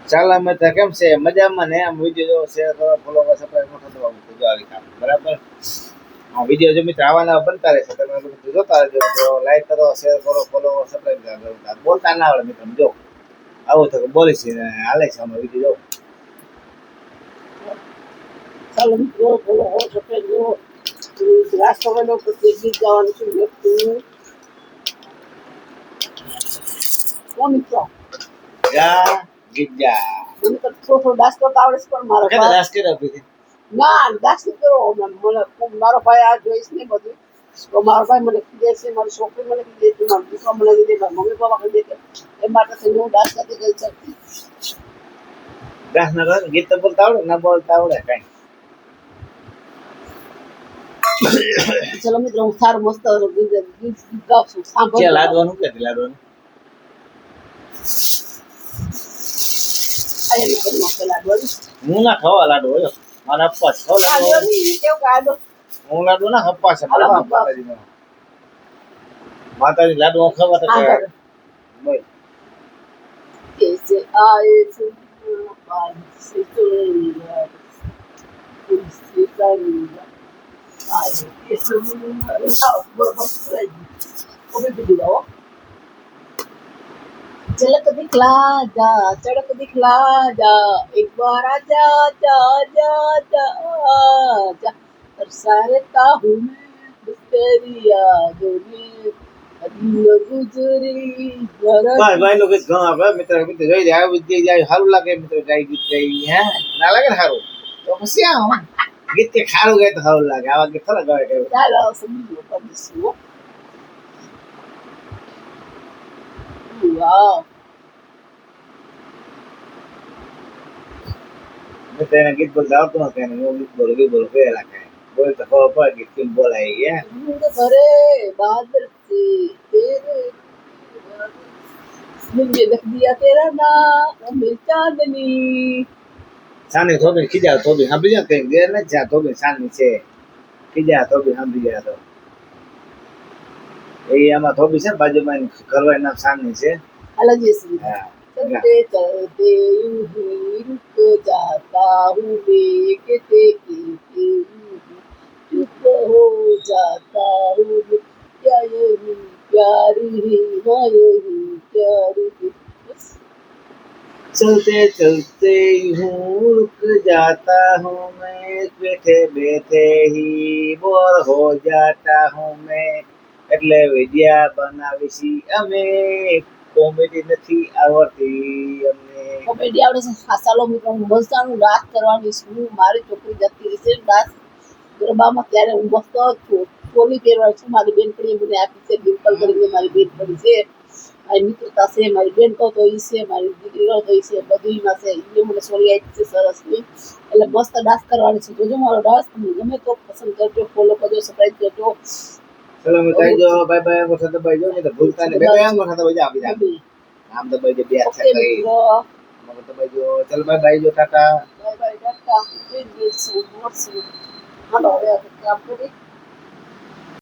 ચાલો મિત્ર, કેમ છે? મજામાં ને? આમ વિડીયો શેર કરો, ફોલો કરો, સબસ્ક્રાઇબ કરો, તો જો આવી કામ બરાબર. આ વિડીયો જો મિત્ર આવાના બનતા રહેશે, તમે બધું જોતા રહેજો. તો લાઈક કરો, શેર કરો, ફોલો કરો, સબસ્ક્રાઇબ કરો. બોલતા ના આવડે મિત્ર, જો આવું તો બોલીશ ને હાલે છે અમારો વિડીયો. ચાલો મિત્રો, બોલો હો સફેદ જો રાષ્ટ્રવાદો પ્રત્યે ગીત ગાવાનું છે. વ્યક્તિ કોણ મિત્રો? જા ગીજા મને તો થોડો ડાસ કરતા આવડે છે, પણ મારો કે દાસ કે રફી ના ડાસ નહીં કરો. મને મારો ભાઈ આ જોઈશ નહીં બધું. તો મારો ભાઈ મને કીધે છે, મારી છોકરી મને કીધે છે, મારો દીકરો મને કીધે, મારા મમ્મી પપ્પા કીધે છે. એ માટે હું ડાસ નથી કરી શકતી. દાસ ના કરો. ગીત તો બોલતા આવડે, ના બોલતા આવડે કઈ. ચલો મિત્રો, હું સારું મસ્ત ગીત ગાઉં છું. સાંભળજો. લાડવાનું કે લાડવાનું હું ના ખાવા લાડુ હોય મારા પપ્પા ખાવા હું લાડુ ના પપ્પા છે માતાજી લાડુ ખાવા તો બોલ कैसे आए से चलेगा उससे करेगा आए कैसे झलक दिखला जा चड़क दिखला जा एक बार आजा जा जा जा जा तरसा रहता हूँ मैं बस तेरी यादों में गुजरी ભાઈ લોકો ઘણો આપણે મિત્ર જોઈ જાય આવી ગીત જાય સારું લાગે મિત્ર ગાય ગીત ગાઈ હે ના લાગે ને સારું તો પછી આમ ગીત કે સારું ગાય તો સારું લાગે આવા ગીત ખરા ગાય કે ચાલો સમજો પડીશું વાવ મિત્ર એને ગીત બોલતા આવતું નથી એને હું ગીત બોલું પેલા કાંઈ બોલ તો ખબર પડે ગીત કેમ બોલાય ગયા ભરે બાદલ से तेरे मुझे देख दिया तेरा नाम चांदनी સાની થોડી ખીજા તો બી સાંભળી જાય કઈ ગેર નથી જા તો બી સાની છે ખીજા તો બી સાંભળી જાય તો એ આમાં તો બી છે બાજુમાં ઘરવાળી નામ સાની છે अलग जैसी હા चलते चलते यूं ही रुक जाता हूँ मैं कहते कहते यूं ही चुप हो जाता हूँ मैं क्या यही प्यार है हाँ यही प्यार है बस चलते चलते यूं रुक जाता हूँ मैं बैठे बैठे ही बोर हो जाता हूँ मैं એટલે વિદ્યા બનાવીશી અમે કોમેડી નથી આવડતી અમને કોમેડી આવડે છે હાસાલો મિત્રો હું મસ્તાનું ડાન્સ કરવાની છું મારી છોકરી જતી રહેશે ડાન્સ ગરબામાં ત્યારે હું મસ્ત ચોલી પહેરવાની છું મારી બેનપણીએ મને આપી છે ડિમ્પલ કરીને મારી બેનપણી છે મારી મિત્રતા છે મારી બેન તો એ છે મારી દીકરીઓ તો એ છે બધીમાં છે એ મને સોલી આપી છે સરસની એટલે મસ્ત ડાન્સ કરવાની છે જોજો મારો ડાન્સ તમને ગમે તો પસંદ કરજો ફોલો કરજો સબસ્ક્રાઇબ કરજો ચલો મિત્ર જો બાય બાય અંગૂઠા દબાઈ જો ને તો ભૂલતા ને બાય બાય અંગૂઠા દબાઈ આપી દે આમ દબાઈ દે બે હાથ ઓકે કરી મિત્રો મને દબાઈ જો ચલ બાય બાય જો ટાટા બાય બાય ટાટા ફિર મળશું હાલો હવે કામ કરી